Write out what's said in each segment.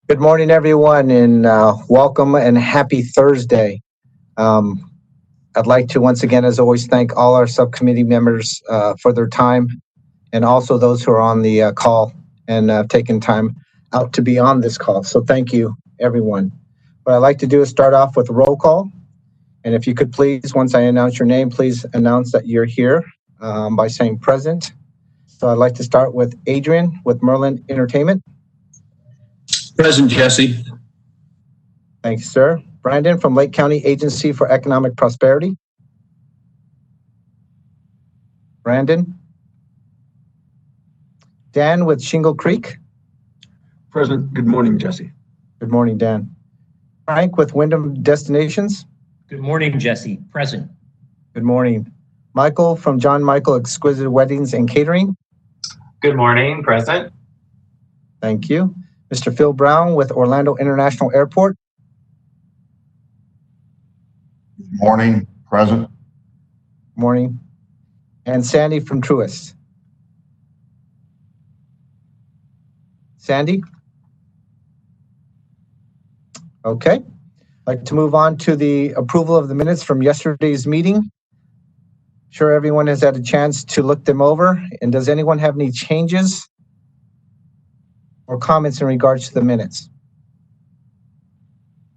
Good morning, everyone, and welcome and happy Thursday. I'd like to once again, as always, thank all our subcommittee members for their time, and also those who are on the call and taking time out to be on this call. So thank you, everyone. What I'd like to do is start off with a roll call. And if you could please, once I announce your name, please announce that you're here by saying present. So I'd like to start with Adrian with Merlin Entertainment. Present, Jesse. Thank you, sir. Brandon from Lake County Agency for Economic Prosperity. Brandon. Dan with Shingle Creek. Present. Good morning, Jesse. Good morning, Dan. Frank with Wyndham Destinations. Good morning, Jesse. Present. Good morning. Michael from John Michael Exquisite Weddings and Catering. Good morning. Present. Thank you. Mr. Phil Brown with Orlando International Airport. Good morning. Present. Morning. And Sandy from Truist. Sandy? Okay. I'd like to move on to the approval of the minutes from yesterday's meeting. Sure everyone has had a chance to look them over. And does anyone have any changes or comments in regards to the minutes?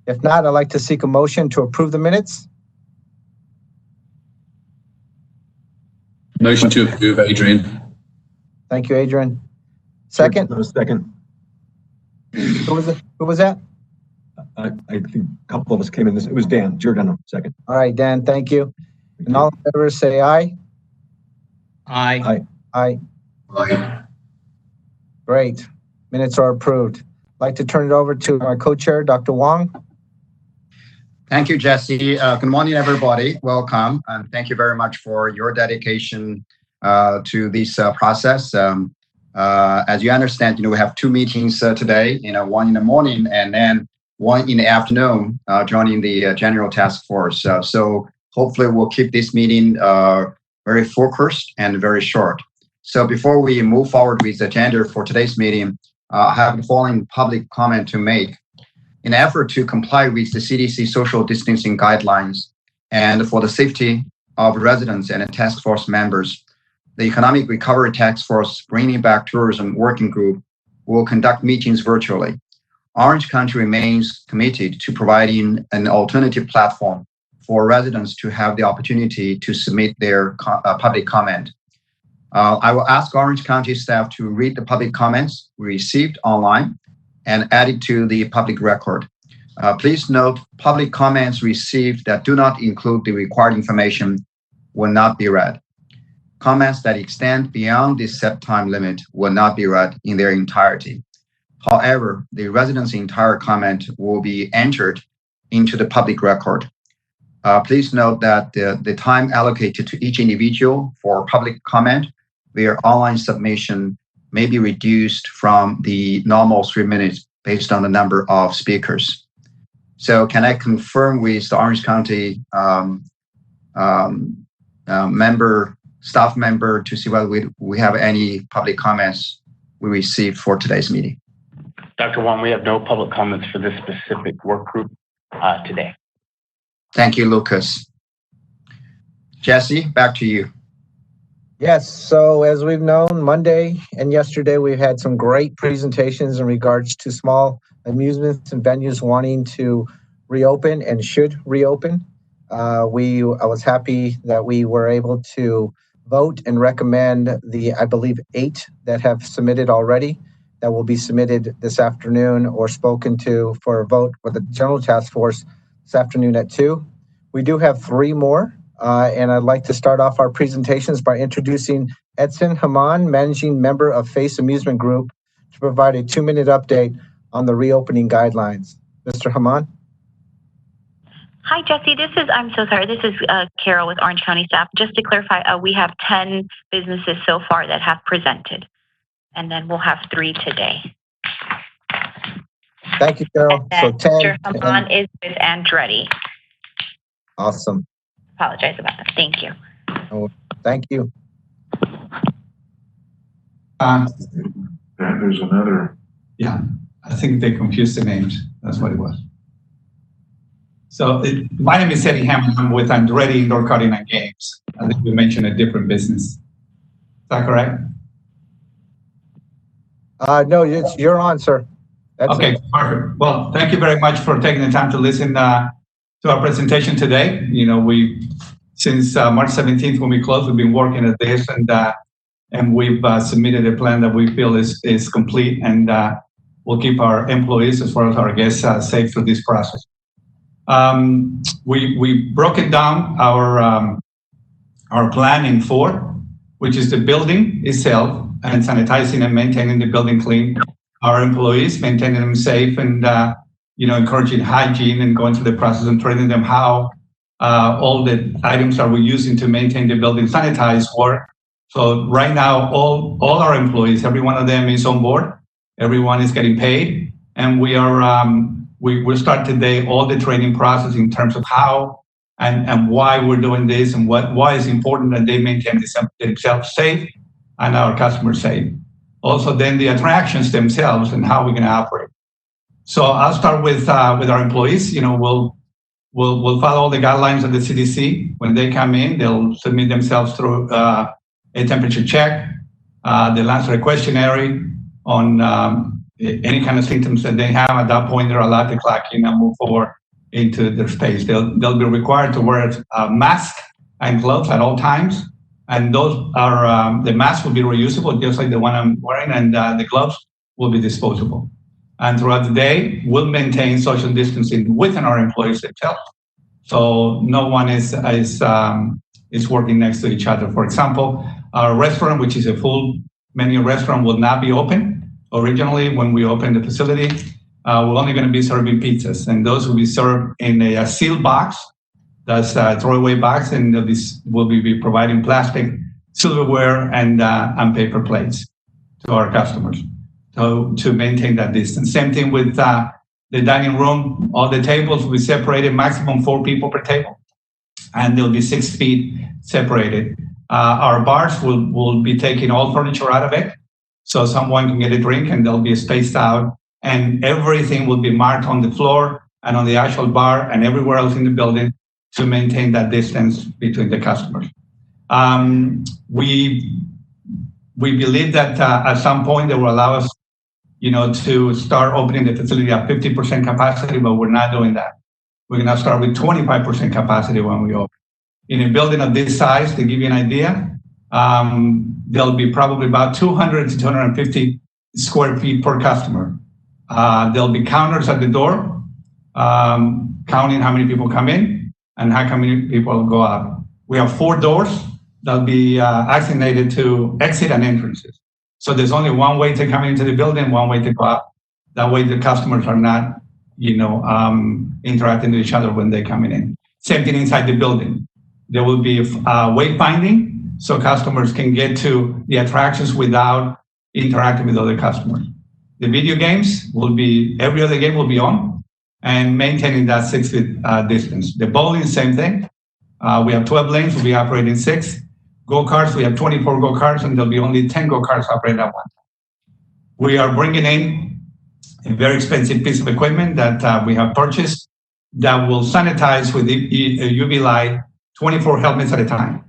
If not, I'd like to seek a motion to approve the minutes. Motion to approve, Adrian. Thank you, Adrian. Second? Second. Who was that? I think a couple of us came in. It was Dan. Giordano, second. All right, Dan, thank you. And all in favor say aye. Aye. Aye. Aye. Great. Minutes are approved. I'd like to turn it over to our co-chair, Dr. Wong. Thank you, Jesse. Good morning, everybody. Welcome, and thank you very much for your dedication to this process. As you understand, we have two meetings today, one in the morning and then one in the afternoon, joining the General Task Force. So hopefully we'll keep this meeting very focused and very short. So before we move forward with the agenda for today's meeting, I have the following public comment to make. In an effort to comply with the CDC social distancing guidelines and for the safety of residents and task force members, the Economic Recovery Task Force Bringing Back Tourism Working Group will conduct meetings virtually. Orange County remains committed to providing an alternative platform for residents to have the opportunity to submit their public comment. I will ask Orange County staff to read the public comments we received online and add it to the public record. Please note, public comments received that do not include the required information will not be read. Comments that extend beyond the set time limit will not be read in their entirety. However, the resident's entire comment will be entered into the public record. Please note that the time allocated to each individual for public comment via online submission may be reduced from the normal 3 minutes based on the number of speakers. So can I confirm with the Orange County staff member to see whether we have any public comments we received for today's meeting? Dr. Wong, we have no public comments for this specific work group today. Thank you, Lucas. Jesse, back to you. Yes, so as we've known, Monday and yesterday, we've had some great presentations in regards to small amusements and venues wanting to reopen and should reopen. I was happy that we were able to vote and recommend I believe, 8 that have submitted already, that will be submitted this afternoon or spoken to for a vote with the General Task Force this afternoon at 2. We do have 3 more. And I'd like to start off our presentations by introducing Edson Haman, Managing Member of Face Amusement Group, to provide a 2-minute update on the reopening guidelines. Mr. Haman? Hi, Jesse. I'm so sorry. This is Carol with Orange County staff. Just to clarify, we have 10 businesses so far that have presented, and then we'll have 3 today. Thank you, Carol. So 10. Mr. Haman is with Andretti. Awesome. Apologize about that. Thank you. Oh, thank you. There's another Yeah, I think they confused the names. That's what it was. So my name is Eddie Hammond. I'm with Andretti Indoor Karting and Games. I think we mentioned a different business. Is that correct? No, you're on, sir. That's okay, it. Perfect. Well, thank you very much for taking the time to listen to our presentation today. You know, since March 17th when we closed, we've been working at this, and we've submitted a plan that we feel is complete, and we'll keep our employees as well as our guests safe through this process. We broke it down our plan in 4, which is the building itself and sanitizing and maintaining the building clean, our employees, maintaining them safe, and encouraging hygiene and going through the process and training them how all the items that we're using to maintain the building sanitized work. So right now, all our employees, every one of them is on board. Everyone is getting paid, and we are we start today all the training process in terms of how and why we're doing this and why it's important that they maintain themselves safe and our customers safe. Also, then the attractions themselves and how we're going to operate. So I'll start with our employees. You know, we'll follow all the guidelines of the CDC. When they come in, they'll submit themselves through a temperature check. They'll answer a questionnaire on any kind of symptoms that they have. At that point, they're allowed to clock in and move forward into their space. They'll be required to wear a mask and gloves at all times. And those are, the mask will be reusable, just like the one I'm wearing, and the gloves will be disposable. And throughout the day, we'll maintain social distancing within our employees themselves. So no one is working next to each other. For example, our restaurant, which is a full menu restaurant, will not be open. Originally, when we opened the facility, we're only going to be serving pizzas, and those will be served in a sealed box. That's a throwaway box, and we'll be providing plastic, silverware, and paper plates to our customers to maintain that distance. Same thing with the dining room. All the tables will be separated, maximum 4 people per table, and they'll be 6 feet separated. Our bars will be taking all furniture out of it, so someone can get a drink, and they'll be spaced out, and everything will be marked on the floor and on the actual bar and everywhere else in the building to maintain that distance between the customers. We believe that at some point they will allow us, to start opening the facility at 50% capacity, but we're not doing that. We're going to start with 25% capacity when we open. In a building of this size, to give you an idea, there'll be probably about 200 to 250 square feet per customer. There'll be counters at the door, counting how many people come in and how many people go out. We have 4 doors that'll be assignated to exit and entrances. So there's only one way to come into the building, one way to go out. That way the customers are not, interacting with each other when they're coming in. Same thing inside the building. There will be wayfinding, so customers can get to the attractions without interacting with other customers. The video games every other game will be on, and maintaining that 6 feet distance. The bowling, same thing. We have 12 lanes, we'll be operating 6. Go-karts, we have 24 go-karts, and there'll be only 10 go-karts operating at one time. We are bringing in a very expensive piece of equipment that we have purchased that will sanitize with a UV light 24 helmets at a time.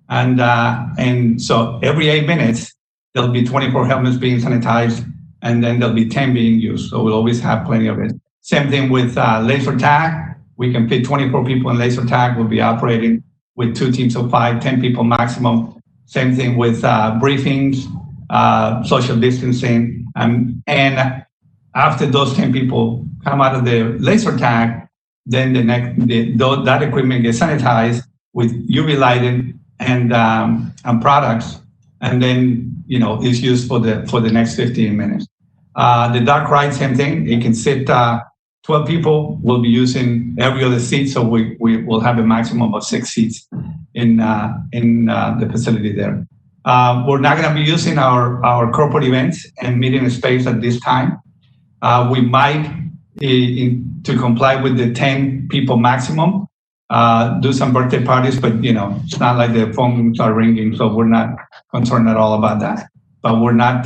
And so every 8 minutes, there'll be 24 helmets being sanitized, and then there'll be 10 being used. So we'll always have plenty of it. Same thing with laser tag. We can fit 24 people in laser tag. We'll be operating with 2 teams of 5, 10 people maximum. Same thing with briefings, social distancing. And after those 10 people come out of the laser tag, then that equipment gets sanitized with UV lighting and products, and then is used for the next 15 minutes. The dark ride, same thing. It can sit 12 people. We'll be using every other seat, so we will have a maximum of 6 seats in the facility there. We're not going to be using our corporate events and meeting space at this time. We might, to comply with the 10 people maximum, do some birthday parties, but it's not like the phones are ringing, so we're not concerned at all about that. But we're not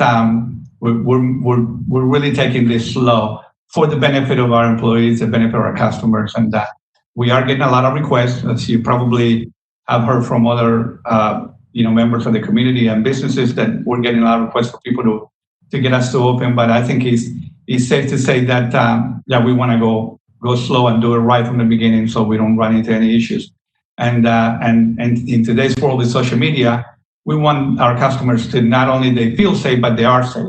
we're really taking this slow for the benefit of our employees, the benefit of our customers, and we are getting a lot of requests, as you probably have heard from other members of the community and businesses, that we're getting a lot of requests for people to get us to open. But I think it's safe to say that we want to go slow and do it right from the beginning, so we don't run into any issues. And in today's world with social media, we want our customers to not only they feel safe, but they are safe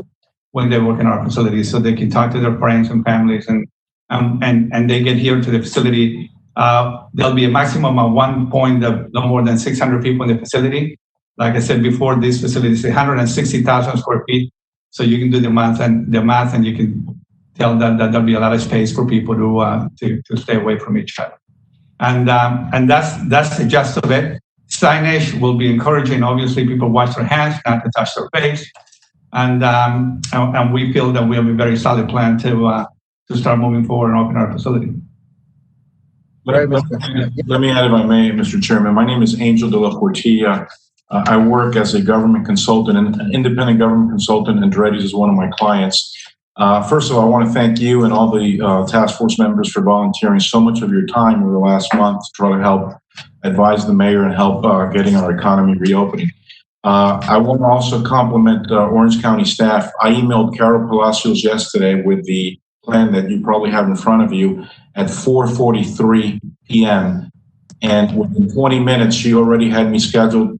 when they work in our facilities, so they can talk to their friends and families, and they get here to the facility. There'll be a maximum of 1 point of no more than 600 people in the facility. Like I said before, this facility is 160,000 square feet, so you can do the math, and you can tell that there'll be a lot of space for people to stay away from each other. And that's the gist of it. Signage will be encouraging, obviously, people wash their hands, not to touch their face. And we feel that we have a very solid plan to start moving forward and open our facility. Let me add, if I may, Mr. Chairman. My name is Angel de la Portilla. I work as a government consultant, an independent government consultant, and Andretti is one of my clients. First of all, I want to thank you and all the task force members for volunteering so much of your time over the last month to try to help advise the mayor and help getting our economy reopening. I want to also compliment Orange County staff. I emailed Carol Palacios yesterday with the plan that you probably have in front of you at 4:43 p.m. And within 20 minutes, she already had a schedule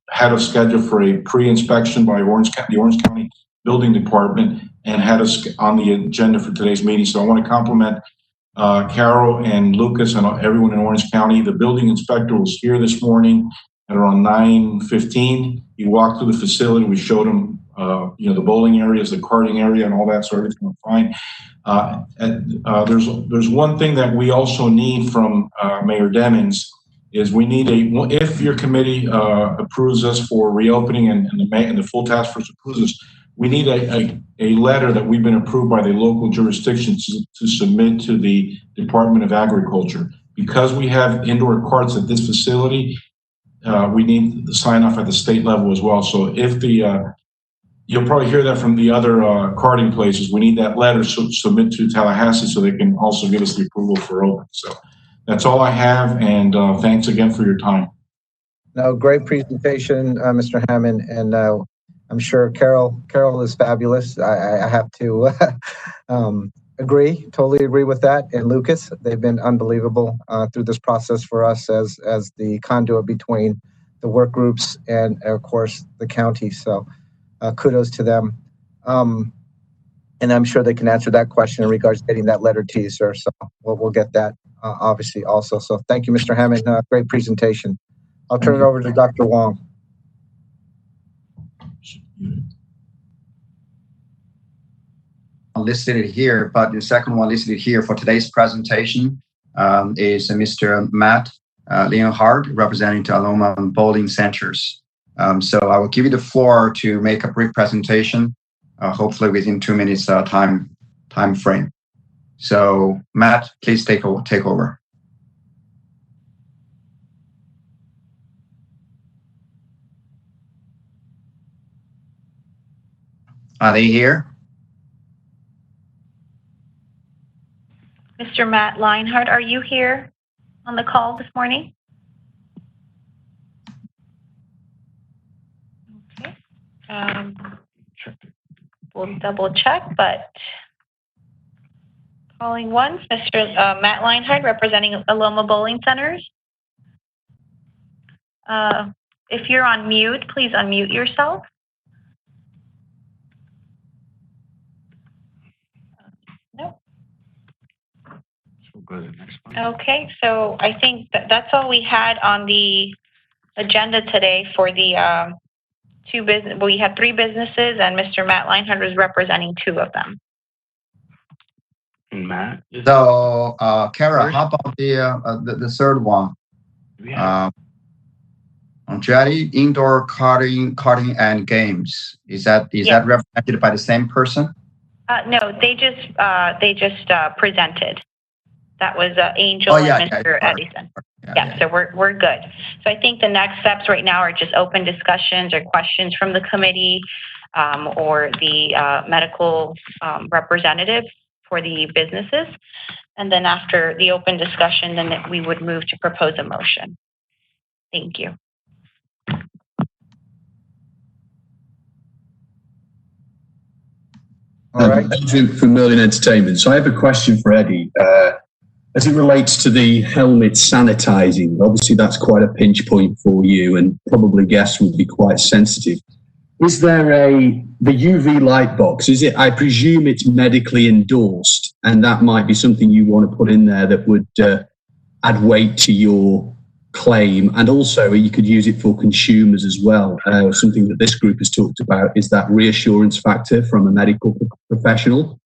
for a pre-inspection by the Orange County Building Department, and had us on the agenda for today's meeting. So I want to compliment Carol and Lucas and everyone in Orange County. The building inspector was here this morning at around 9:15. He walked through the facility. We showed him, the bowling areas, the karting area, and all that. So everything was fine. There's one thing that we also need from Mayor Demings is we need if your committee approves us for reopening and the full task force approves us, we need a letter that we've been approved by the local jurisdiction to submit to the Department of Agriculture. Because we have indoor carts at this facility, we need the sign off at the state level as well. So if you'll probably hear that from the other karting places, we need that letter to submit to Tallahassee so they can also give us the approval for open. So that's all I have, and thanks again for your time. No, great presentation, Mr. Hammond, and I'm sure Carol is fabulous. I have to totally agree with that. And Lucas, they've been unbelievable through this process for us as the conduit between the work groups and, of course, the county. So kudos to them. And I'm sure they can answer that question in regards to getting that letter to you, sir. So we'll get that obviously also. So thank you, Mr. Hammond. Great presentation. I'll turn it over to Dr. Wong. Listed here, but the second one listed here for today's presentation is Mr. Matt Leonhard, representing to Aloma and Bowling Centers. So I will give you the floor to make a brief presentation, hopefully within 2 minutes time frame. So Matt, please take over. Are they here? Mr. Matt Leinhardt, are you here on the call this morning? Okay. We'll double check, but calling once, Mr. Matt Leinhardt, representing Aloma Bowling Centers. If you're on mute, please unmute yourself. Go to the next one. Okay, so I think that's all we had on the agenda today for the two business. We had three businesses, and Mr. Matt Leinhardt was representing two of them. And Matt. So, Kara, how about the third one? Andretti Indoor Karting and Games. Is that represented by the same person? No, they just presented. That was Angel and Mr. Edison. Yeah, so we're good. So I think the next steps right now are just open discussions or questions from the committee or the medical representative for the businesses. And then after the open discussion, then we would move to propose a motion. Thank you. All right. Adrian from Merlin Entertainment. So I have a question for Eddie. As it relates to the helmet sanitizing, obviously that's quite a pinch point for you and probably guests would be quite sensitive. Is there the UV light box, I presume it's medically endorsed and that might be something you want to put in there that would add weight to your claim, and also you could use it for consumers as well. Something that this group has talked about is that reassurance factor from a medical professional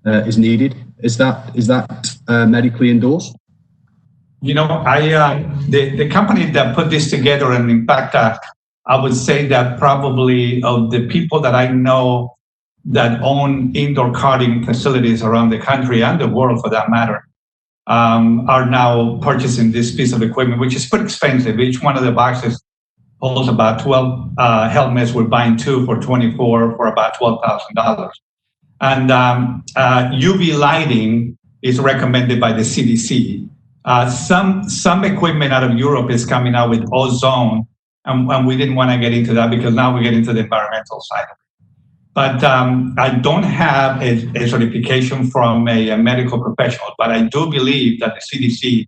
is needed. Is that medically endorsed? You know, the company that put this together, and in fact, I would say that probably of the people that I know that own indoor karting facilities around the country and the world for that matter, are now purchasing this piece of equipment, which is pretty expensive. Each one of the boxes holds about 12 helmets. We're buying 2 for 24 for about $12,000. And UV lighting is recommended by the CDC. Some equipment out of Europe is coming out with ozone, and we didn't want to get into that because now we get into the environmental side of it. But I don't have a certification from a medical professional, but I do believe that the CDC,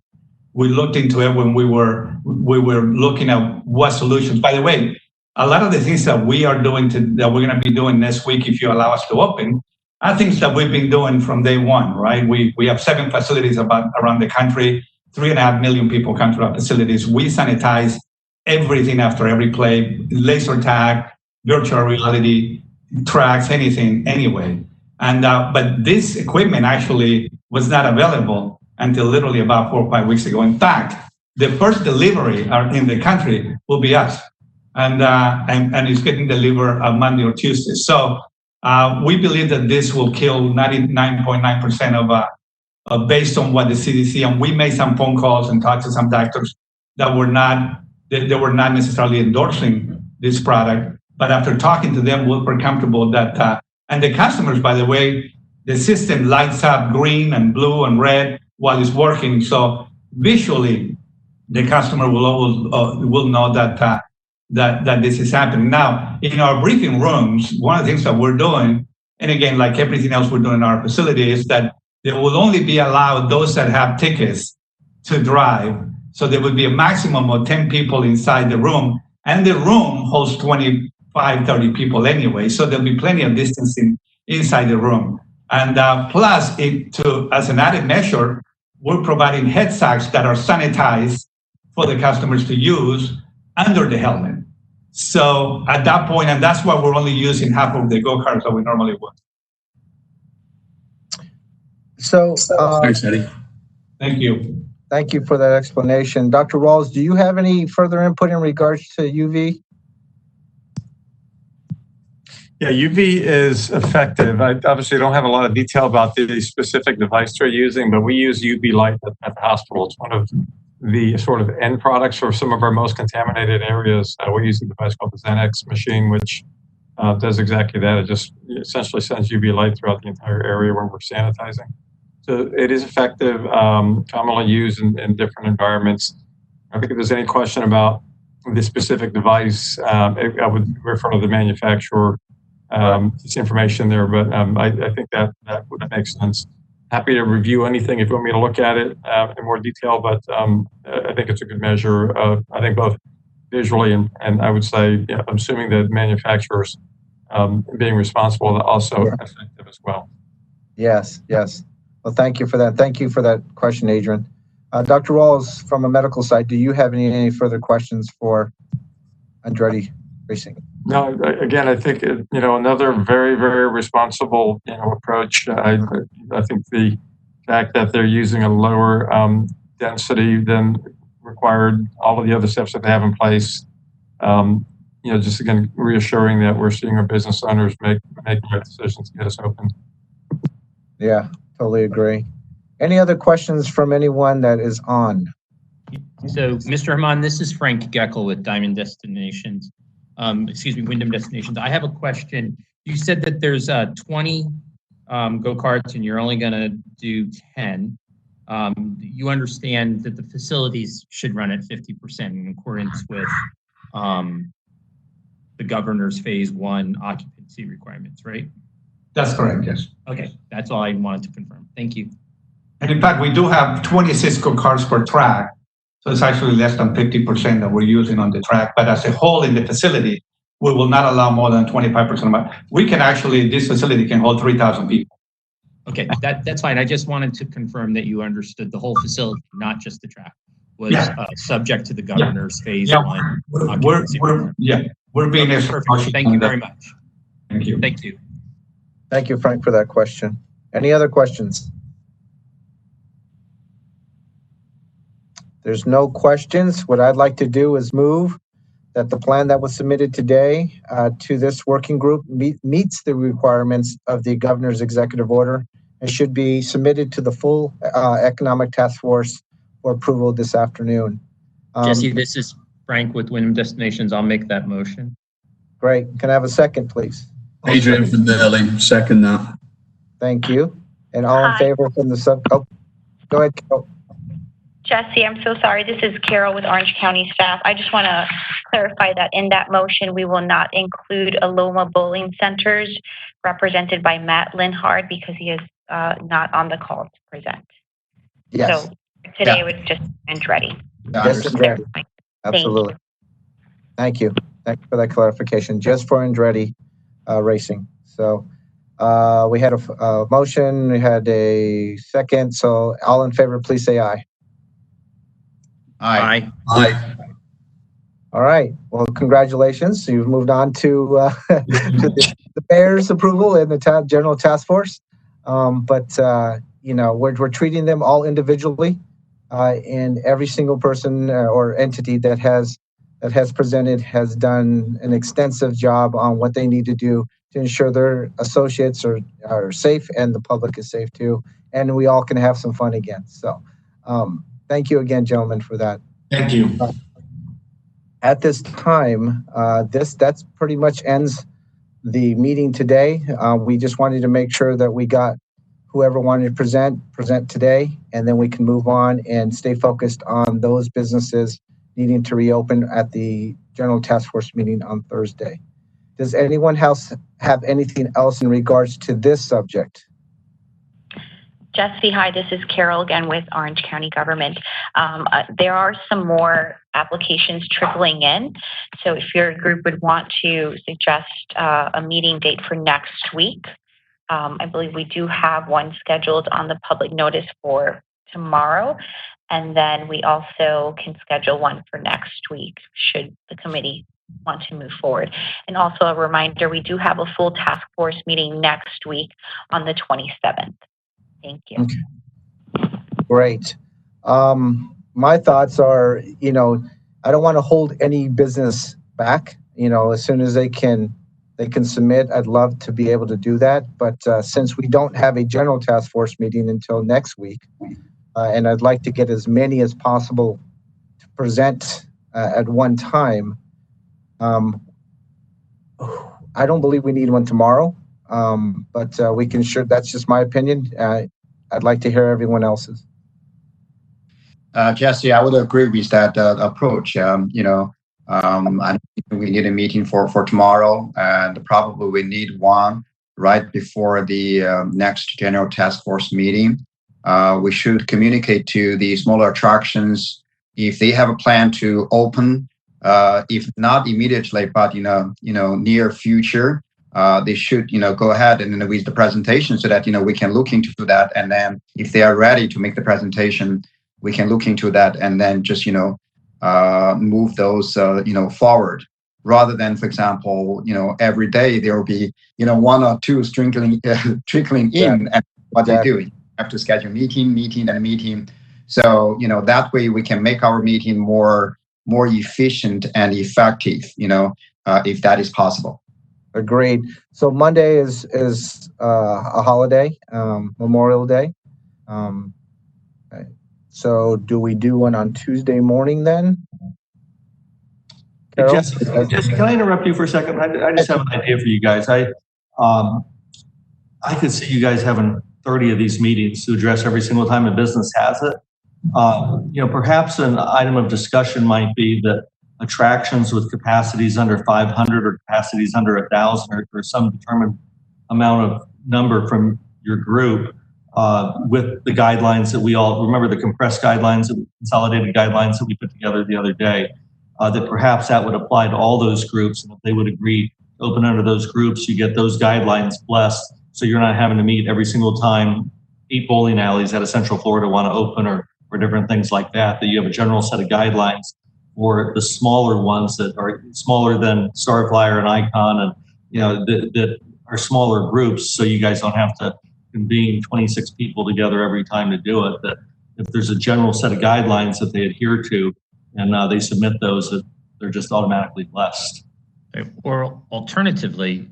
we looked into it when we were looking at what solutions. By the way, a lot of the things that we are doing that we're going to be doing next week, if you allow us to open, are things that we've been doing from day one, right? We have 7 facilities around the country, 3.5 million people come to our facilities. We sanitize everything after every play, laser tag, virtual reality, tracks, anything, anyway. And but this equipment actually was not available until literally about 4 or 5 weeks ago. In fact, the first delivery in the country will be us, and it's getting delivered on Monday or Tuesday. So we believe that this will kill 99.9% of based on what the CDC, and we made some phone calls and talked to some doctors that were not necessarily endorsing this product. But after talking to them, we're comfortable that, and the customers, by the way, the system lights up green and blue and red while it's working. So visually, the customer will know that this is happening. Now, in our briefing rooms, one of the things that we're doing, and again, like everything else we're doing in our facility, is that they will only be allowed those that have tickets to drive. So there would be a maximum of 10 people inside the room, and the room holds 25-30 people anyway, so there'll be plenty of distancing inside the room. And plus, as an added measure, we're providing head sacks that are sanitized for the customers to use under the helmet. So at that point, and that's why we're only using half of the go-karts that we normally would. So, Thanks, Eddie. Thank you. Thank you for that explanation. Dr. Rawls, do you have any further input in regards to UV? Yeah, UV is effective. I obviously don't have a lot of detail about the specific device they're using, but we use UV light at the hospital. It's one of the sort of end products for some of our most contaminated areas. We use a device called the Xenex machine, which does exactly that. It just essentially sends UV light throughout the entire area where we're sanitizing. So it is effective, commonly used in different environments. I think if there's any question about the specific device, I would refer to the manufacturer. It's information there, but I think that makes sense. Happy to review anything if you want me to look at it in more detail, but I think it's a good measure of, I think, both visually and I would say, yeah, I'm assuming that manufacturers being responsible are also effective as well. Yes. Well, thank you for that. Thank you for that question, Adrian. Dr. Rawls, from a medical side, do you have any further questions for Andretti Racing? No, again, I think, another very, very responsible, approach. I think the fact that they're using a lower density than required, all of the other steps that they have in place, just again, reassuring that we're seeing our business owners make the right decisions to get us open. Yeah, totally agree. Any other questions from anyone that is on? So, Mr. Haman, this is Frank Geckel with Diamond Destinations. Wyndham Destinations. I have a question. You said that there's 20 go-karts and you're only going to do 10. You understand that the facilities should run at 50% in accordance with the governor's phase 1 occupancy requirements, right? That's correct, yes. Okay, that's all I wanted to confirm. Thank you. And in fact, we do have 26 go-karts per track. So it's actually less than 50% that we're using on the track. But as a whole in the facility, we will not allow more than 25%. We can actually, this facility can hold 3,000 people. Okay, that's fine. I just wanted to confirm that you understood the whole facility, not just the track, was subject to the governor's phase 1. We're being perfect. Thank you very much. Thank you. Thank you. Thank you, Frank, for that question. Any other questions? There's no questions. What I'd like to do is move that the plan that was submitted today to this working group meets the requirements of the governor's executive order and should be submitted to the full economic task force for approval this afternoon. Jesse, this is Frank with Wyndham Destinations. I'll make that motion. Great. Can I have a second, please? Adrian Finelli, second that. Thank you. And all in favor from the sub? Oh, go ahead, Carol. Jesse, I'm so sorry. This is Carol with Orange County staff. I just want to clarify that in that motion, we will not include Aloma Bowling Centers represented by Matt Linhard because he is not on the call to present. Yes. So today it was just Andretti. Just Andretti. Absolutely. Thank you. Thank you for that clarification. Just for Andretti Racing. So we had a motion. We had a second. So all in favor, please say aye. Aye. Aye. All right. Well, congratulations. You've moved on to, to the mayor's approval and the general task force. You know, we're treating them all individually, and every single person or entity that has presented has done an extensive job on what they need to do to ensure their associates are safe and the public is safe too, and we all can have some fun again. So. Thank you again, gentlemen, for that. Thank you. At this time, that's pretty much ends the meeting today. We just wanted to make sure that we got whoever wanted to present today, and then we can move on and stay focused on those businesses needing to reopen at the General Task Force meeting on Thursday. Does anyone else have anything else in regards to this subject? Jesse, hi, this is Carol again with Orange County Government. There are some more applications trickling in. So if your group would want to suggest a meeting date for next week, I believe we do have one scheduled on the public notice for tomorrow. And then we also can schedule one for next week should the committee want to move forward. And also a reminder, we do have a full task force meeting next week on the 27th. Thank you. Okay. Great. My thoughts are, you know, I don't want to hold any business back. You know, as soon as they can submit, I'd love to be able to do that. But since we don't have a general task force meeting until next week, and I'd like to get as many as possible to present at one time, I don't believe we need one tomorrow. But we can sure, that's just my opinion. I'd like to hear everyone else's. Jesse, I would agree with that approach. You know, I think we need a meeting for tomorrow, and probably we need one right before the next general task force meeting. We should communicate to the smaller attractions if they have a plan to open, if not immediately, but near future. They should, go ahead and with the presentation so that, we can look into that. And then if they are ready to make the presentation, we can look into that and then just, move those, forward rather than, for example, every day there will be, one or two trickling in and what they're doing. You have to schedule meeting. So, that way we can make our meeting more efficient and effective, if that is possible. Agreed. So Monday is a holiday, Memorial Day. So do we do one on Tuesday morning then? Carol? Jesse, can I interrupt you for a second? I just have an idea for you guys. I could see you guys having 30 of these meetings to address every single time a business has it. Perhaps an item of discussion might be that attractions with capacities under 500 or capacities under 1,000 or some determined amount of number from your group with the guidelines that we all remember, the compressed guidelines, consolidated guidelines that we put together the other day, that perhaps that would apply to all those groups. And if they would agree to open under those groups, you get those guidelines blessed. So you're not having to meet every single time 8 bowling alleys out of Central Florida want to open or different things like that, that you have a general set of guidelines for the smaller ones that are smaller than Starflyer and Icon and, that are smaller groups. So you guys don't have to convene 26 people together every time to do it. That if there's a general set of guidelines that they adhere to and they submit those, that they're just automatically blessed. Or alternatively,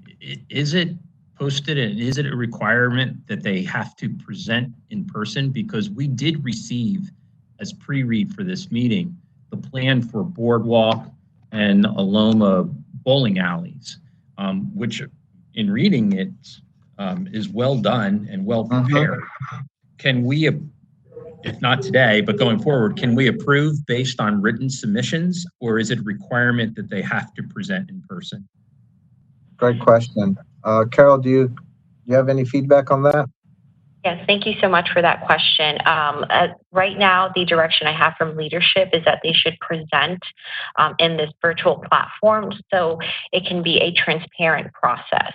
is it posted and is it a requirement that they have to present in person? Because we did receive, as pre-read for this meeting, the plan for Boardwalk and Aloma bowling alleys, which in reading it is well done and well prepared. Can we, if not today, but going forward, can we approve based on written submissions, or is it a requirement that they have to present in person? Great question. Carol, do you have any feedback on that? Yes, thank you so much for that question. Right now, the direction I have from leadership is that they should present in this virtual platform so it can be a transparent process.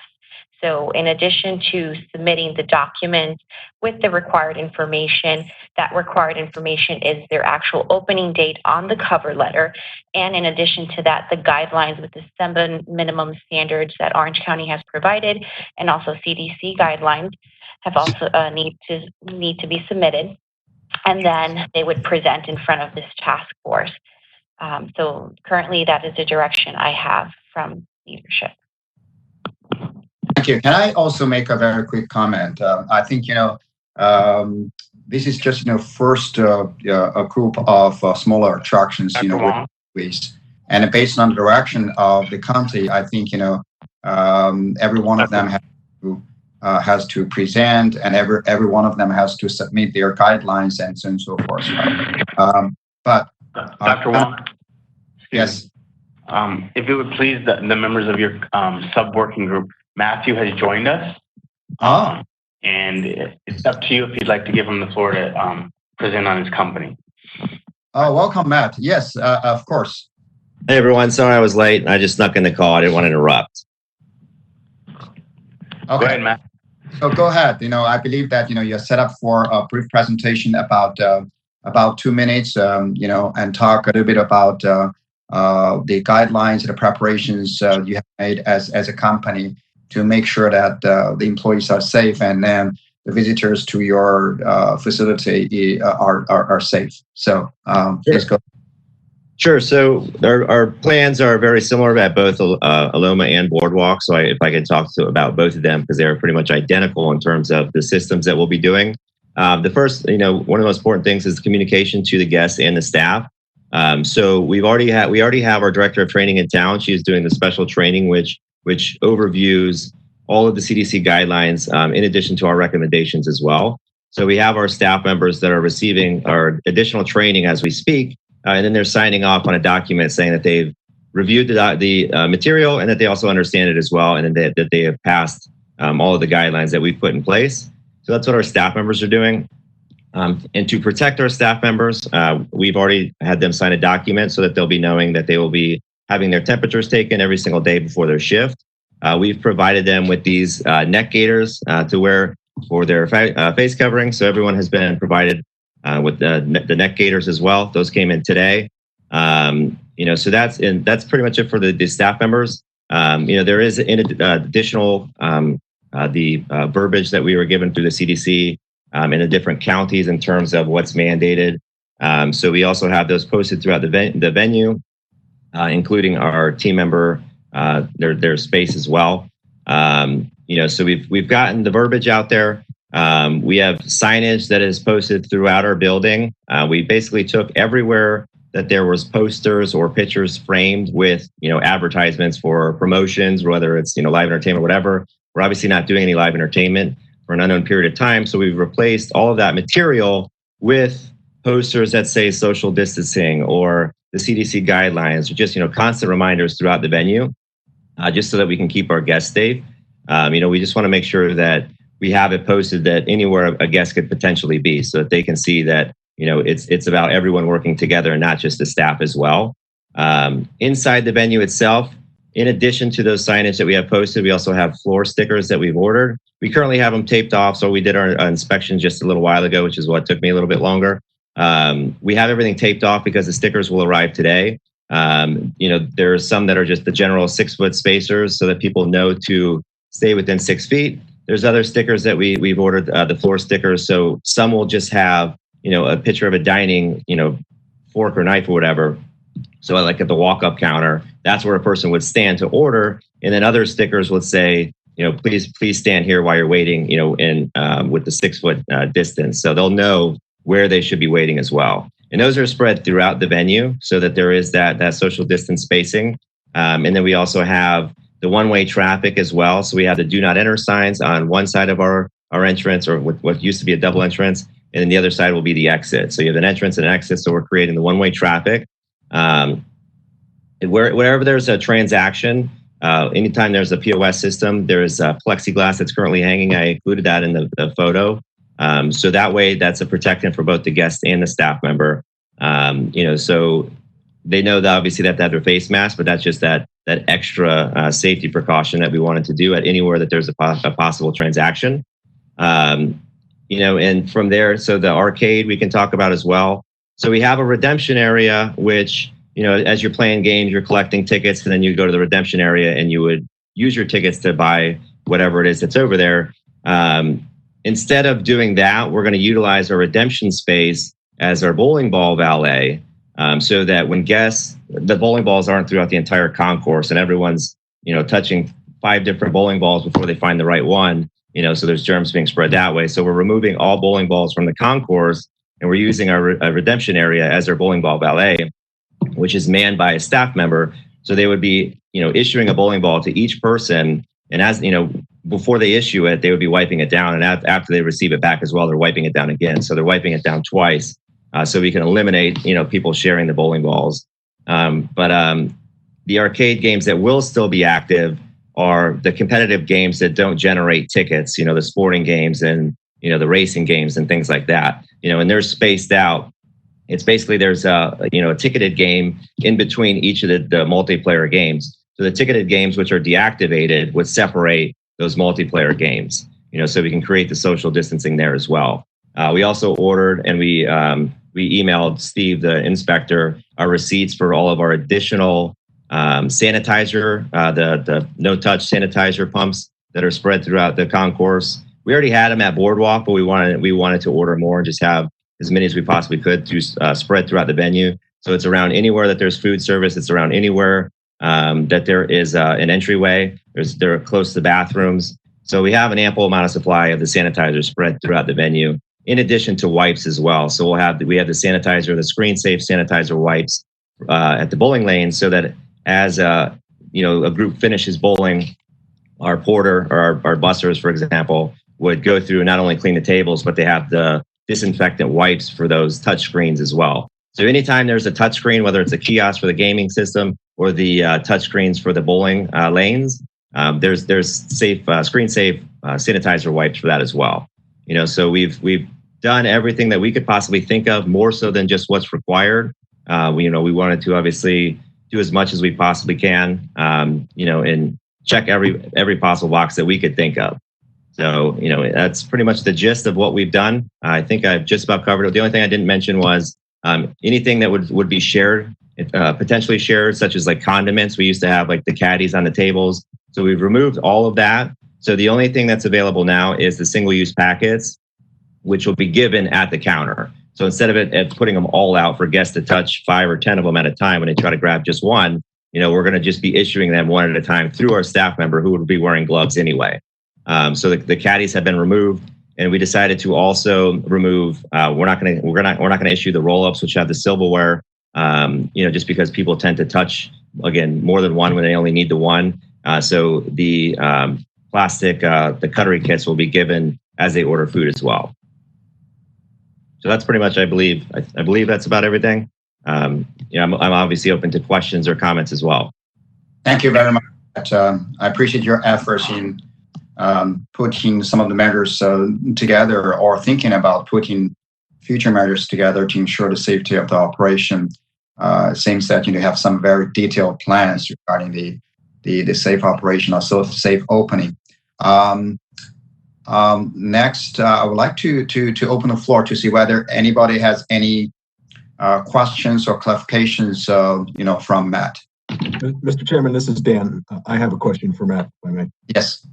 So in addition to submitting the documents with the required information, that required information is their actual opening date on the cover letter. And in addition to that, the guidelines with the 7 minimum standards that Orange County has provided and also CDC guidelines have also need to be submitted. And then they would present in front of this task force. So currently that is the direction I have from leadership. Thank you. Can I also make a very quick comment? I think, this is just, first a group of smaller attractions, ways. And based on the direction of the county, I think, every one of them has to present, and every one of them has to submit their guidelines and so on and so forth. But Dr. Wong? Yes. If you would please, the members of your sub-working group, Matthew has joined us. And it's up to you if you'd like to give him the floor to present on his company. Oh, welcome, Matt. Yes, of course. Hey, everyone. Sorry I was late. I just snuck in the call. I didn't want to interrupt. Okay. Go ahead, Matt. So go ahead. I believe that, you're set up for a brief presentation about 2 minutes, and talk a little bit about the guidelines, the preparations you have made as a company to make sure that the employees are safe and then the visitors to your facility are safe. So let's go. Sure. So our plans are very similar at both Aloma and Boardwalk. So if I could talk about both of them, because they're pretty much identical in terms of the systems that we'll be doing. The first, one of the most important things is communication to the guests and the staff. So we already have our director of training in town. She's doing the special training, which overviews all of the CDC guidelines, in addition to our recommendations as well. So we have our staff members that are receiving our additional training as we speak, and then they're signing off on a document saying that they've reviewed the material and that they also understand it as well, and then that they have passed all of the guidelines that we've put in place. So that's what our staff members are doing. And to protect our staff members, we've already had them sign a document so that they'll be knowing that they will be having their temperatures taken every single day before their shift. We've provided them with these neck gaiters to wear for their face covering. So everyone has been provided with the neck gaiters as well. Those came in today. So that's pretty much it for the staff members. There is additional the verbiage that we were given through the CDC in the different counties in terms of what's mandated. So we also have those posted throughout the venue, including our team member, their space as well. So we've gotten the verbiage out there. We have signage that is posted throughout our building. We basically took everywhere that there was posters or pictures framed with, advertisements for promotions, whether it's, live entertainment, whatever. We're obviously not doing any live entertainment for an unknown period of time. So we've replaced all of that material with posters that say social distancing or the CDC guidelines, or just, constant reminders throughout the venue, just so that we can keep our guests safe. We just want to make sure that we have it posted that anywhere a guest could potentially be, so that they can see that, it's about everyone working together and not just the staff as well. Inside the venue itself, in addition to those signage that we have posted, we also have floor stickers that we've ordered. We currently have them taped off. So we did our inspection just a little while ago, which is what took me a little bit longer. We have everything taped off because the stickers will arrive today. There are some that are just the general 6-foot spacers so that people know to stay within 6 feet. There's other stickers that we've ordered, the floor stickers. So some will just have, a picture of a dining, fork or knife or whatever. So like at the walk-up counter, that's where a person would stand to order. And then other stickers would say, please stand here while you're waiting, with the 6-foot distance. So they'll know where they should be waiting as well. And those are spread throughout the venue so that there is that social distance spacing. And then we also have the one-way traffic as well. So we have the do not enter signs on one side of our entrance, or what used to be a double entrance. And then the other side will be the exit. So you have an entrance and an exit. So we're creating the one-way traffic. Wherever there's a transaction, anytime there's a POS system, there's a plexiglass that's currently hanging. I included that in the photo. So that way, that's a protection for both the guest and the staff member. So they know that obviously they have to have their face mask, but that's just that extra safety precaution that we wanted to do at anywhere that there's a possible transaction. And from there, so the arcade we can talk about as well. So we have a redemption area, which, as you're playing games, you're collecting tickets, and then you go to the redemption area and you would use your tickets to buy whatever it is that's over there. Instead of doing that, we're going to utilize our redemption space as our bowling ball valet, so that when guests, the bowling balls aren't throughout the entire concourse and everyone's, touching 5 different bowling balls before they find the right one, so there's germs being spread that way. So we're removing all bowling balls from the concourse, and we're using our redemption area as our bowling ball valet, which is manned by a staff member. So they would be, issuing a bowling ball to each person. And as, before they issue it, they would be wiping it down. And after they receive it back as well, they're wiping it down again. So they're wiping it down twice, so we can eliminate, people sharing the bowling balls. But the arcade games that will still be active are the competitive games that don't generate tickets, the sporting games and, the racing games and things like that, and they're spaced out. It's basically, there's a ticketed game in between each of the multiplayer games. So the ticketed games, which are deactivated, would separate those multiplayer games, so we can create the social distancing there as well. We also ordered, and we emailed Steve, the inspector, our receipts for all of our additional sanitizer, the no-touch sanitizer pumps that are spread throughout the concourse. We already had them at Boardwalk, but we wanted to order more and just have as many as we possibly could to spread throughout the venue. So it's around anywhere that there's food service. It's around anywhere that there is an entryway. They're close to bathrooms. So we have an ample amount of supply of the sanitizer spread throughout the venue, in addition to wipes as well. So we have the sanitizer, the screen-safe sanitizer wipes at the bowling lanes, so that as a group finishes bowling, our porter or our bussers, for example, would go through and not only clean the tables, but they have the disinfectant wipes for those touch screens as well. So anytime there's a touch screen, whether it's a kiosk for the gaming system or the touch screens for the bowling lanes, there's safe screen-safe sanitizer wipes for that as well. So we've done everything that we could possibly think of, more so than just what's required. We wanted to obviously do as much as we possibly can, and check every possible box that we could think of. So, that's pretty much the gist of what we've done. I think I've just about covered it. The only thing I didn't mention was anything that would be shared, potentially shared, such as like condiments. We used to have like the caddies on the tables. So we've removed all of that. So the only thing that's available now is the single-use packets, which will be given at the counter. So instead of it putting them all out for guests to touch 5 or 10 of them at a time when they try to grab just one, we're going to just be issuing them one at a time through our staff member who would be wearing gloves anyway. So the caddies have been removed. And we decided to also remove. We're not going to issue the roll-ups, which have the silverware. Just because people tend to touch again more than one when they only need the one. So the plastic, the cutlery kits will be given as they order food as well. So that's pretty much, I believe that's about everything. I'm obviously open to questions or comments as well. Thank you very much. I appreciate your efforts in putting some of the measures together, or thinking about putting future measures together to ensure the safety of the operation. It seems that you have some very detailed plans regarding the safe operation, also safe opening. Next, I would like to open the floor to see whether anybody has any questions or clarifications, from Matt. Mr. Chairman, this is Dan. I have a question for Matt, if I may. Yes.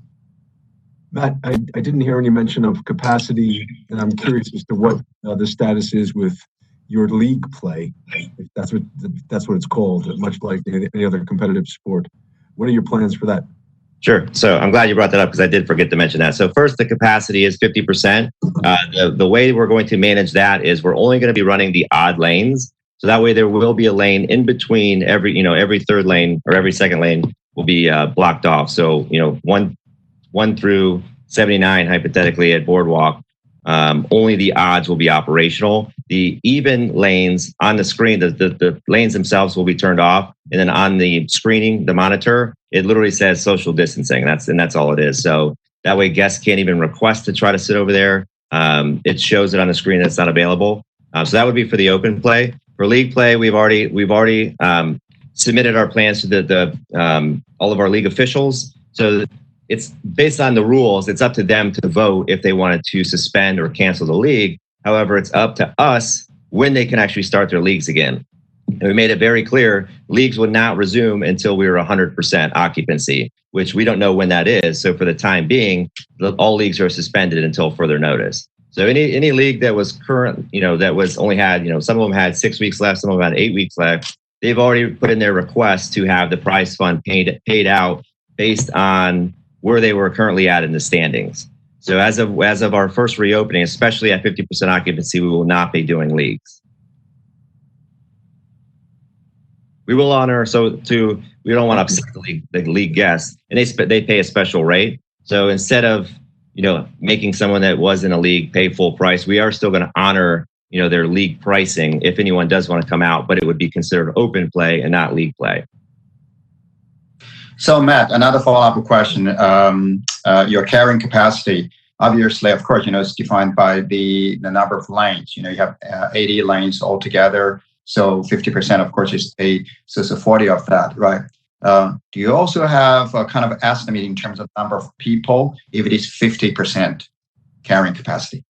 Matt, I didn't hear any mention of capacity, and I'm curious as to what the status is with your league play, if that's what it's called, much like any other competitive sport. What are your plans for that? Sure. So I'm glad you brought that up because I did forget to mention that. So first, the capacity is 50%. The way we're going to manage that is we're only going to be running the odd lanes. So that way there will be a lane in between every third lane or every second lane will be blocked off. So, 1 through 79, hypothetically at Boardwalk, only the odds will be operational. The even lanes on the screen, the lanes themselves will be turned off. And then on the screening, the monitor, it literally says social distancing. That's all it is. So that way guests can't even request to try to sit over there. It shows it on the screen that it's not available. So that would be for the open play. For league play, we've already submitted our plans to all of our league officials. So it's based on the rules. It's up to them to vote if they wanted to suspend or cancel the league. However, it's up to us when they can actually start their leagues again. And we made it very clear, leagues would not resume until we were 100% occupancy, which we don't know when that is. So for the time being, all leagues are suspended until further notice. So any league that was current, that was only had, some of them had 6 weeks left, some of them had 8 weeks left. They've already put in their request to have the prize fund paid out based on where they were currently at in the standings. So as of our first reopening, especially at 50% occupancy, we will not be doing leagues. We will honor, we don't want to upset the league guests, and they pay a special rate. So instead of, making someone that was in a league pay full price, we are still going to honor, their league pricing if anyone does want to come out, but it would be considered open play and not league play. So Matt, another follow-up question. Your carrying capacity, obviously, of course, it's defined by the number of lanes. You have 80 lanes altogether. So 50%, of course, is paid. So it's 40 of that, right? Do you also have a kind of estimate in terms of number of people if it is 50% carrying capacity?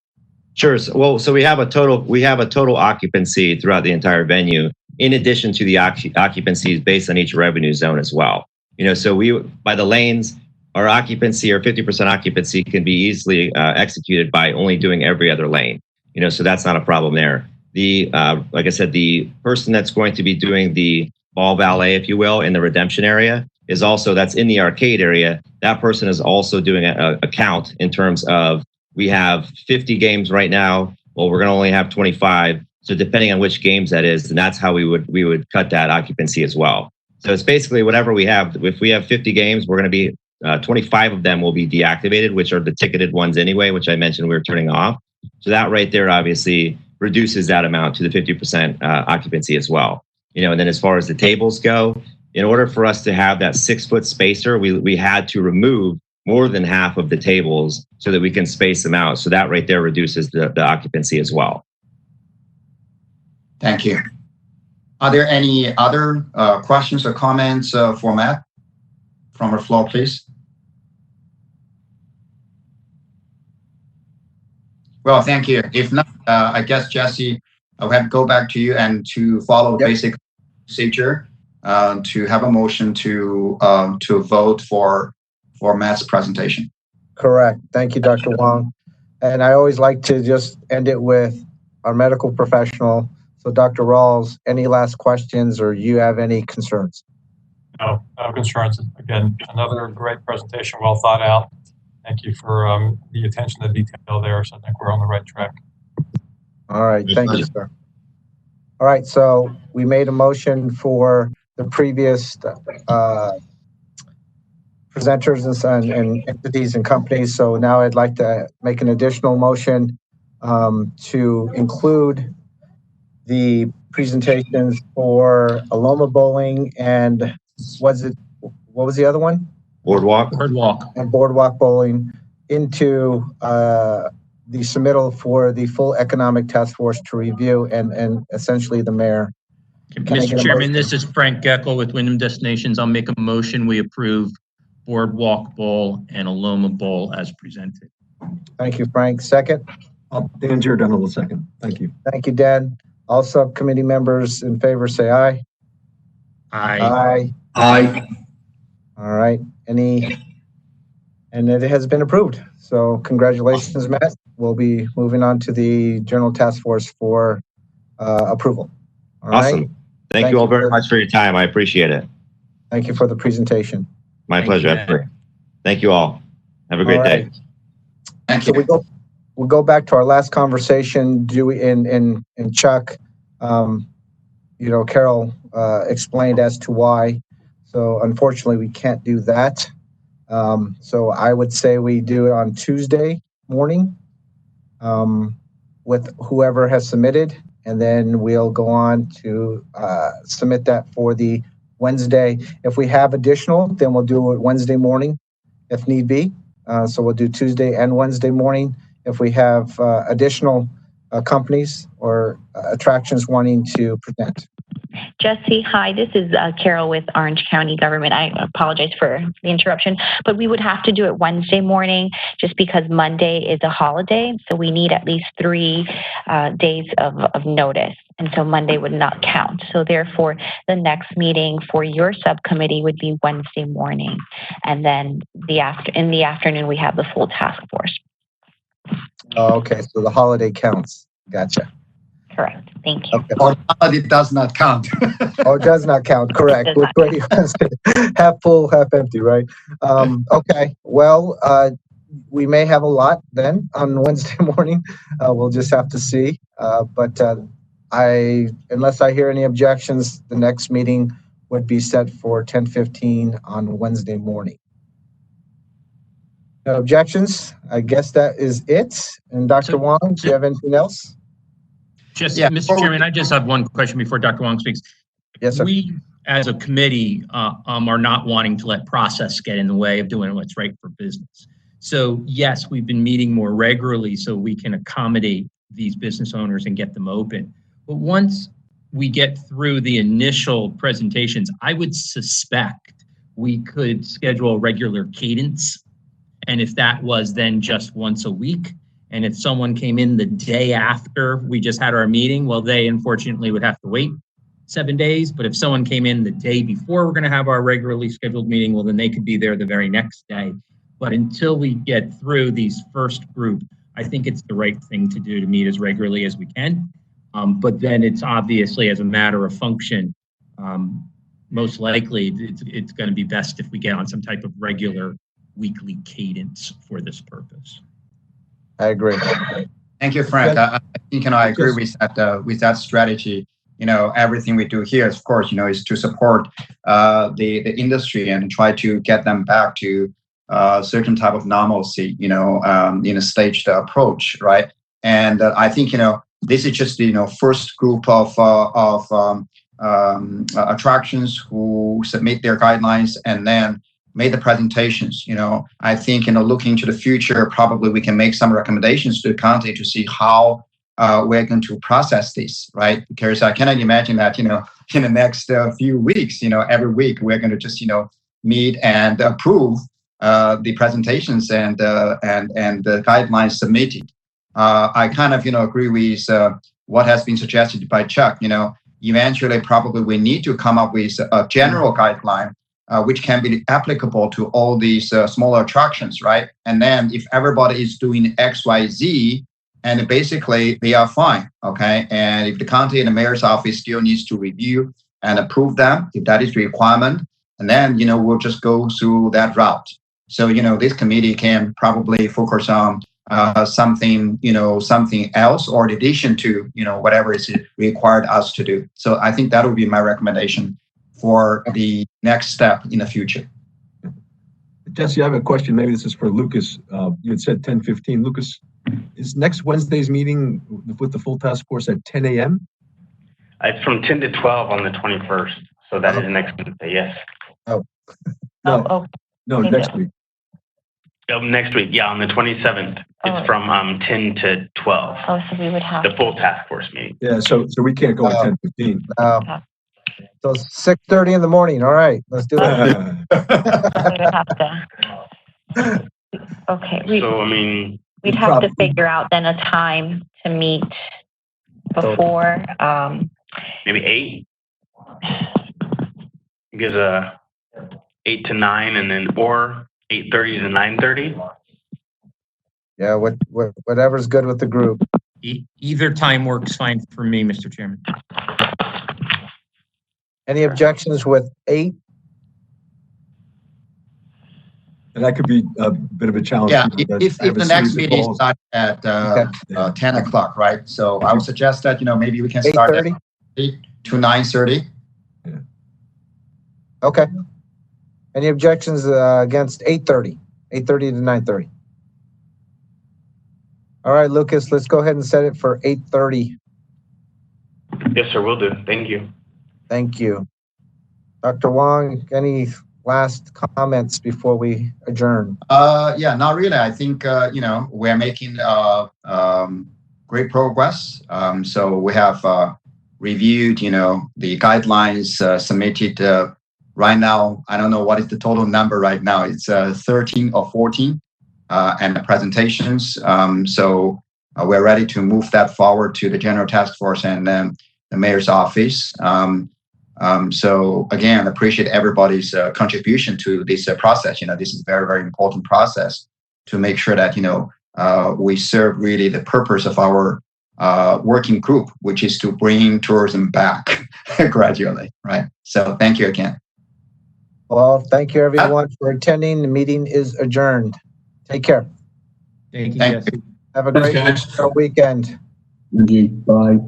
Sure. So we have a total occupancy throughout the entire venue, in addition to the occupancies based on each revenue zone as well. So by the lanes, our occupancy or 50% occupancy can be easily executed by only doing every other lane. So that's not a problem there. Like I said, the person that's going to be doing the ball valet, if you will, in the redemption area that's in the arcade area. That person is also doing a count in terms of, we have 50 games right now. Well, we're going to only have 25. So depending on which games that is, and that's how we would cut that occupancy as well. So it's basically whatever we have. If we have 50 games, we're going to be 25 of them will be deactivated, which are the ticketed ones anyway, which I mentioned we were turning off. So that right there obviously reduces that amount to the 50% occupancy as well. And then as far as the tables go, in order for us to have that 6-foot spacer, we had to remove more than half of the tables so that we can space them out. So that right there reduces the occupancy as well. Thank you. Are there any other questions or comments for Matt from our floor, please? Well, thank you. If not, I guess, Jesse, I'll have to go back to you and to follow basic procedure to have a motion to vote for Matt's presentation. Correct. Thank you, Dr. Wong. And I always like to just end it with our medical professional. So Dr. Rawls, any last questions or you have any concerns? No concerns. Again, another great presentation, well thought out. Thank you for the attention to detail there. So I think we're on the right track. All right, thank you, sir. All right, so we made a motion for the previous presenters and entities and companies. So now I'd like to make an additional motion to include the presentations for Aloma Bowling and what was the other one? Boardwalk. And Boardwalk Bowling into the submittal for the full economic task force to review and essentially the mayor. Mr. Chairman, this is Frank Geckel with Wyndham Destinations. I'll make a motion. We approve Boardwalk Bowl and Aloma Bowl as presented. Thank you, Frank. Second? Dan Giordano will second. Thank you. Thank you, Dan. All subcommittee members in favor say aye. Aye. Aye. All right. And it has been approved. So congratulations, Matt. We'll be moving on to the General Task Force for approval. All awesome. Right? Thank you all very much for your time. I appreciate it. Thank you for the presentation. My pleasure. Thank you all. Have a great day. Thank you. So we'll go back to our last conversation. In Chuck, Carol explained as to why. So unfortunately, we can't do that. So I would say we do it on Tuesday morning with whoever has submitted, and then we'll go on to submit that for the Wednesday. If we have additional, then we'll do it Wednesday morning if need be. So we'll do Tuesday and Wednesday morning. If we have additional companies or attractions wanting to present. Jesse, hi, this is Carol with Orange County Government. I apologize for the interruption, but we would have to do it Wednesday morning just because Monday is a holiday. So we need at least 3 days of notice. And so Monday would not count. So therefore, the next meeting for your subcommittee would be Wednesday morning. And then in the afternoon, we have the full task force. Oh, okay, so the holiday counts. Gotcha. Correct. Thank you. Okay. Or it does not count. Oh, it does not count. Correct. Half full, half empty, right? Okay. Well, we may have a lot then on Wednesday morning. We'll just have to see. But unless I hear any objections, the next meeting would be set for 10:15 on Wednesday morning. No objections? I guess that is it. And Dr. Wong, do you have anything else? Mr. Chairman, I just have one question before Dr. Wong speaks. Yes, sir. We, as a committee, are not wanting to let process get in the way of doing what's right for business. So yes, we've been meeting more regularly so we can accommodate these business owners and get them open. But once we get through the initial presentations, I would suspect we could schedule a regular cadence. And if that was then just once a week, and if someone came in the day after we just had our meeting, well, they unfortunately would have to wait 7 days. But if someone came in the day before we're going to have our regularly scheduled meeting, well, then they could be there the very next day. But until we get through these first group, I think it's the right thing to do to meet as regularly as we can. But then it's obviously as a matter of function, most likely it's going to be best if we get on some type of regular weekly cadence for this purpose. I agree. Thank you, Frank. I think I agree with that strategy. Everything we do here, of course, is to support the industry and try to get them back to a certain type of normalcy. In a staged approach, right? And I think this is just the first group of attractions who submit their guidelines and then made the presentations. I think looking to the future, probably we can make some recommendations to the county to see how we're going to process this, right? Because I cannot imagine that in the next few weeks, every week we're going to just meet and approve the presentations and the guidelines submitted. I kind of agree with what has been suggested by Chuck. Eventually probably we need to come up with a general guideline which can be applicable to all these smaller attractions, right? And then if everybody is doing X, Y, Z, and basically they are fine, okay? And if the county and the mayor's office still needs to review and approve them, if that is the requirement, and then, we'll just go through that route. So, this committee can probably focus on something else, or in addition to, whatever is required us to do. So I think that would be my recommendation for the next step in the future. Jesse, I have a question. Maybe this is for Lucas. You had said 10:15. Lucas, is next Wednesday's meeting with the full task force at 10 a.m.? It's from 10 to 12 on the 21st. So that is next Wednesday, yes. No, next week. Next week, yeah, on the 27th. It's from 10 to 12. Oh, so we would have the full task force meeting. Yeah, so we can't go at 10:15. So 6:30 in the morning. All right, let's do it. we would have to. Okay. We'd have to figure out then a time to meet before. Maybe 8. Gives a 8 to 9, and then or 8:30 to 9:30. Yeah, whatever's good with the group. Either time works fine for me, Mr. Chairman. Any objections with 8? And that could be a bit of a challenge. Yeah, if the next meeting starts at 10 o'clock, right? So I would suggest that, maybe we can start at 8 to 9:30. Yeah. Okay. Any objections against 8:30? 8:30 to 9:30. All right, Lucas, let's go ahead and set it for 8:30. Yes, sir, will do. Thank you. Thank you. Dr. Wong, any last comments before we adjourn? Yeah, not really. I think, we're making great progress. So we have reviewed, the guidelines submitted right now. I don't know what is the total number right now. It's 13 or 14 and the presentations. So we're ready to move that forward to the General Task Force and the Mayor's Office. So again, appreciate everybody's contribution to this process. This is a very, very important process to make sure that, we serve really the purpose of our working group, which is to bring tourism back gradually, right? So thank you again. Well, thank you everyone for attending. The meeting is adjourned. Take care. Thank you, Jesse. Have a great weekend. Thank you. Bye.